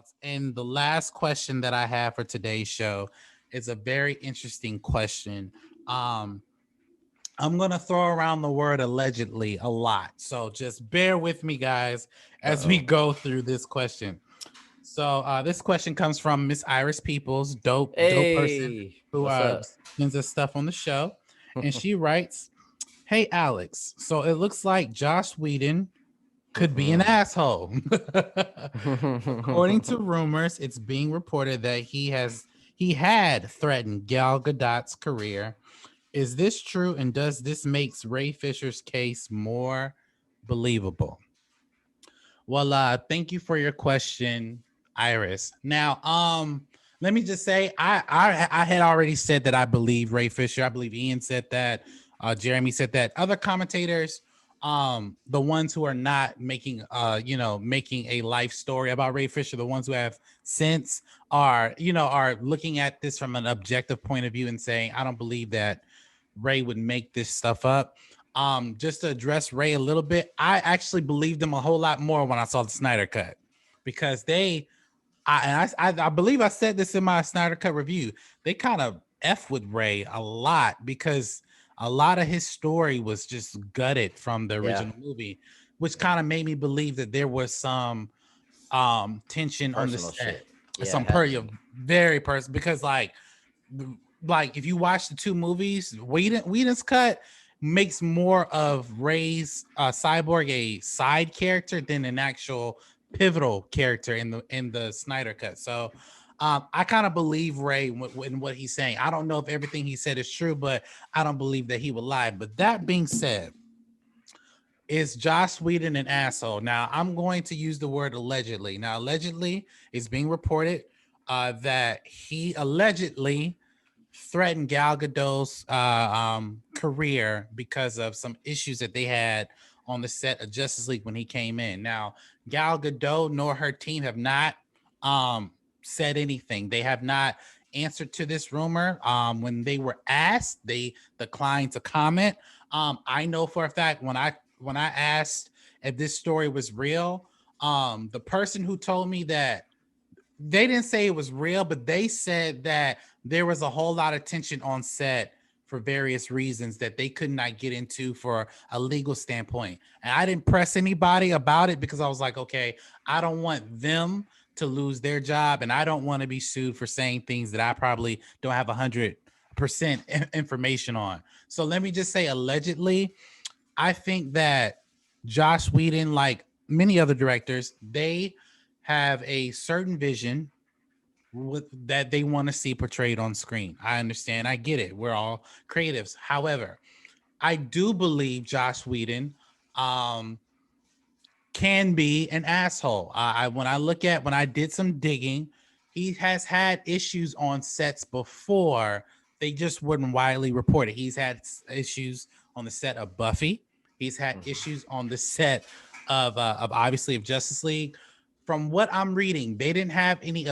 thoughts. And the last question that I have for today's show is a very interesting question. Um, I'm gonna throw around the word allegedly a lot, so just bear with me, guys, as we Uh-oh. go through this question. So this question comes from Miss Iris Peoples, dope person Hey, who what's up? sends us stuff on the show, and she writes, "Hey Alex, so it looks like Josh Whedon could be an Mm-mm. asshole. According to rumors, it's being reported that he had threatened Gal Gadot's career. Is this true? And does this makes Ray Fisher's case more believable?" Well, thank you for your question, Iris. Now, let me just say, I had already said that I believe Ray Fisher. I believe Ian said that. Jeremy said that. Other commentators, the ones who are not making, making a life story about Ray Fisher, the ones who have sense, are looking at this from an objective point of view and saying, I don't believe that Ray would make this stuff up. Just to address Ray a little bit, I actually believed him a whole lot more when I saw the Snyder Cut, because I believe I said this in my Snyder Cut review. They kind of f with Ray a lot because a lot of his story was just gutted from the Yeah, original movie, which yeah. kind of made me believe that there was some tension on the Personal set, shit. Yeah, it some had per to be. very person, because like if you watch the two movies, Whedon's cut makes more of Ray's Cyborg a side character than an actual pivotal character in the Snyder cut. So I kind of believe Ray in what he's saying. I don't know if everything he said is true, but I don't believe that he would lie. But that being said, is Josh Whedon an asshole? Now, I'm going to use the word allegedly. Now, allegedly is being reported that he allegedly threatened Gal Gadot's career because of some issues that they had on the set of Justice League when he came in. Now, Gal Gadot nor her team have not um, said anything. They have not answered to this rumor. When they were asked, they declined to comment. I know for a fact when I asked if this story was real, the person who told me that they didn't say it was real, but they said that there was a whole lot of tension on set for various reasons that they could not get into for a legal standpoint. And I didn't press anybody about it because I was like, okay, I don't want them to lose their job, and I don't want to be sued for saying things that I probably don't have 100% information on. So let me just say, allegedly, I think that Josh Whedon, like many other directors, they have a certain vision that they want to see portrayed on screen. I understand. I get it. We're all creatives. However, I do believe Josh Whedon um, can be an asshole. When I did some digging, he has had issues on sets before. They just wouldn't widely report it. He's had issues on the set of Buffy. He's had issues on the set of obviously of Justice League. From what I'm reading, they didn't have any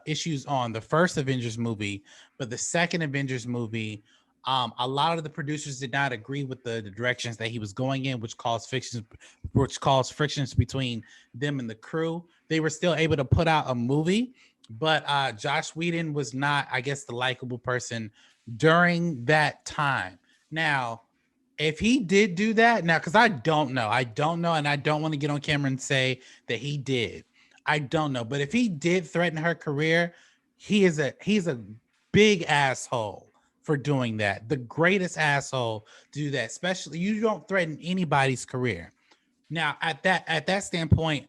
issues on the first Avengers movie, but the second Avengers movie, a lot of the producers did not agree with the directions that he was going in, which caused frictions between them and the crew. They were still able to put out a movie, but Josh Whedon was not, I guess, the likable person during that time. Now, if he did do that, now, because I don't know, and I don't want to get on camera and say that he did. I don't know, but if he did threaten her career, he's a big asshole for doing that. The greatest asshole to do that. Especially, you don't threaten anybody's career. Now, at that standpoint,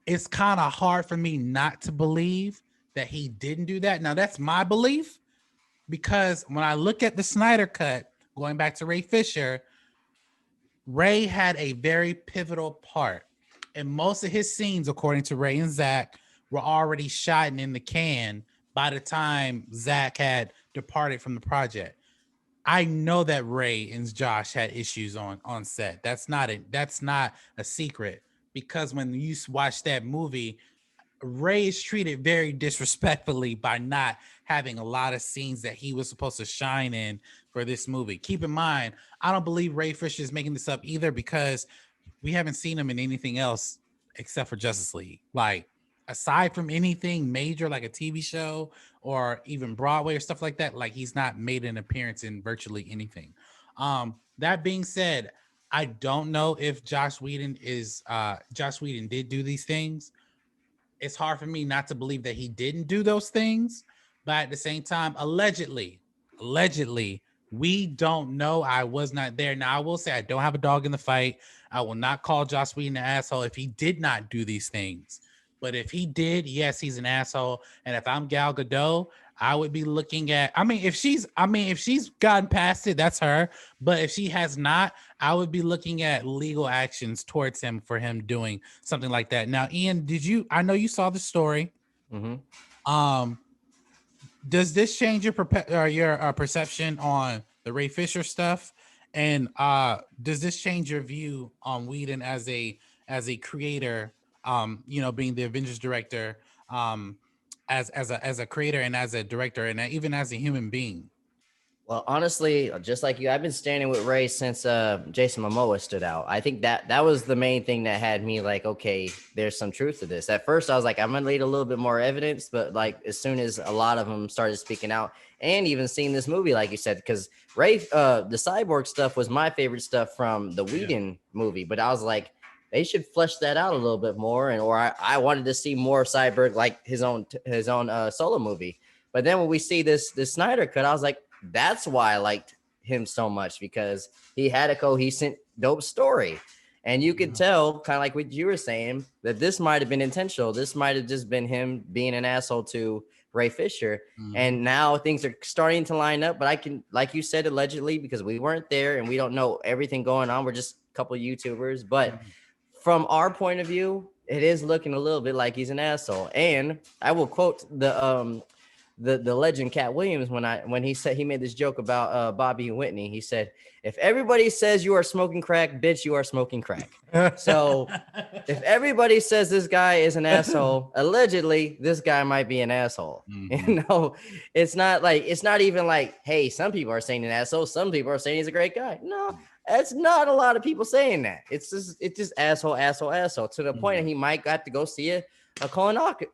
it's kind of hard for me not to believe that he didn't do that. Now, that's my belief, because when I look at the Snyder cut, going back to Ray Fisher, Ray had a very pivotal part. And most of his scenes, according to Ray and Zach, were already shot and in the can by the time Zach had departed from the project. I know that Ray and Josh had issues on set. That's not a secret, because when you watch that movie, Ray is treated very disrespectfully by not having a lot of scenes that he was supposed to shine in for this movie. Keep in mind, I don't believe Ray Fisher is making this up either, because we haven't seen him in anything else except for Justice League. Like, aside from anything major like a TV show or even Broadway or stuff like that, like he's not made an appearance in virtually anything. That being said, I don't know if Josh Whedon did do these things. It's hard for me not to believe that he didn't do those things, but at the same time, allegedly, we don't know. I was not there. Now I will say I don't have a dog in the fight. I will not call Joss Whedon an asshole if he did not do these things. But if he did, yes, he's an asshole. And if I'm Gal Gadot, I would be looking at. If she's gotten past it, that's her. But if she has not, I would be looking at legal actions towards him for him doing something like that. Now, Ian, I know you saw the story. Mm-hmm. Does this change your perception on the Ray Fisher stuff? And does this change your view on Whedon as a creator? Being the Avengers director, as a creator and as a director and even as a human being. Well, honestly, just like you, I've been standing with Ray since Jason Momoa stood out. I think that was the main thing that had me like, okay, there's some truth to this. At first, I was like, I'm gonna need a little bit more evidence, but like as soon as a lot of them started speaking out, and even seeing this movie, like you said, because Ray, the cyborg stuff was my favorite stuff from the Whedon movie, but I was like, they should flesh that out a little bit more, I wanted to see more cyborg like his own solo movie. But then when we see this Snyder cut, I was like, that's why I liked him so much, because he had a cohesive, dope story. And you could tell, kind of like what you were saying, that this might have been intentional. This might have just been him being an asshole to Ray Fisher. Mm-hmm. And now things are starting to line up. But I can, like you said, allegedly, because we weren't there and we don't know everything going on. We're just a couple of YouTubers. But from our point of view, it is looking a little bit like he's an asshole. And I will quote the legend Cat Williams when he said, he made this joke about Bobby Whitney. He said, if everybody says you are smoking crack, bitch, you are smoking crack. So if everybody says this guy is an asshole, allegedly this guy might be an asshole. Mm-hmm. It's not even like, hey, some people are saying an asshole, some people are saying he's a great guy. No, that's not a lot of people saying that. It's just asshole to the point that he might have to go see a colonoscopy.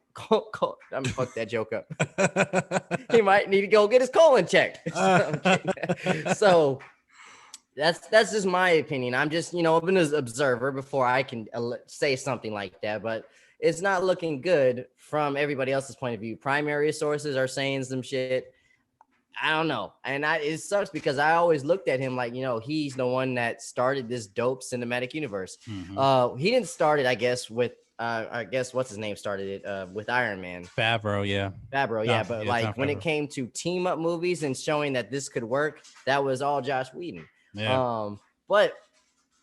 I'm gonna fuck that joke up. He might need to go get his colon checked. So that's just my opinion. I'm just, I've been an observer before I can say something like that, but it's not looking good from everybody else's point of view. Primary sources are saying some shit. I don't know. And it sucks because I always looked at him like, he's the one that started this dope cinematic universe. Mm-hmm. He didn't start it, I guess, with I guess what's his name started it with Iron Man. Favreau, yeah. But like when it came to team up movies and showing that this could work, that was all Josh Whedon. Yeah. But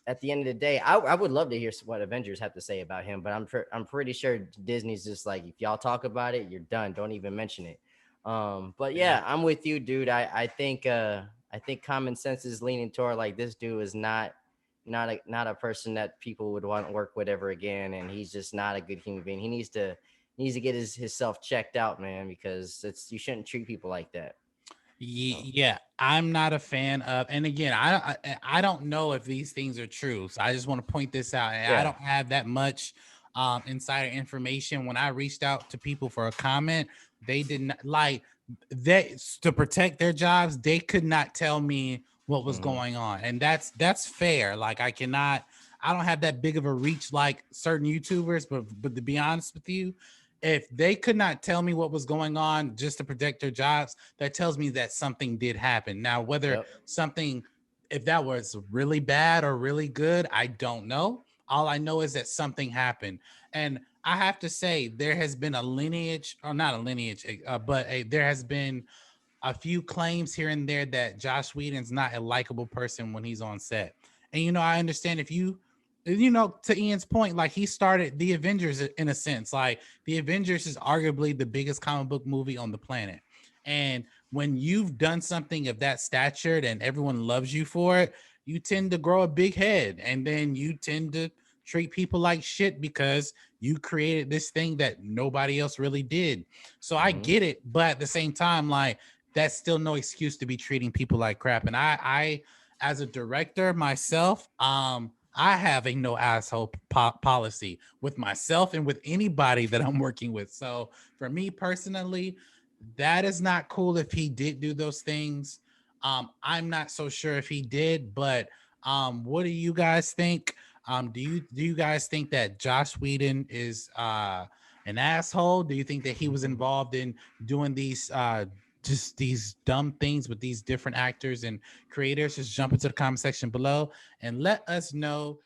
at the end of the day, I would love to hear what Avengers have to say about him, but I'm pretty sure Disney's just like, if y'all talk about it, you're done. Don't even mention it. But yeah, I'm with you, dude. I think common sense is leaning toward like this dude is not a person that people would want to work with ever again, and he's just not a good human being. He needs to get his self checked out, man, because you shouldn't treat people like that. Yeah, I'm not a fan of, and again, I don't know if these things are true, so I just want to point this out. I don't have that much insider information. When I reached out to people for a comment, they didn't like that to protect their jobs. They could not tell me what was going on, and that's fair. Like I don't have that big of a reach like certain YouTubers, but to be honest with you, if they could not tell me what was going on just to protect their jobs, that tells me that something did happen. Now, whether if that was really bad or really good, I don't know. All I know is that something happened. And I have to say, there has been a lineage, or not a lineage, there has been a few claims here and there that Josh Whedon's not a likable person when he's on set. And, I understand if to Ian's point, like he started the Avengers in a sense. Like the Avengers is arguably the biggest comic book movie on the planet. And when you've done something of that stature and everyone loves you for it, you tend to grow a big head. And then you tend to treat people like shit because you created this thing that nobody else really did. So I get it. But at the same time, like that's still no excuse to be treating people like crap. And I as a director myself, I have a no asshole policy with myself and with anybody that I'm working with. So for me personally, that is not cool if he did do those things. I'm not so sure if he did, but what do you guys think? Do you guys think that Josh Whedon is an asshole? Do you think that he was involved in doing these just these dumb things with these different actors and creators? Just jump into the comment section below and let us know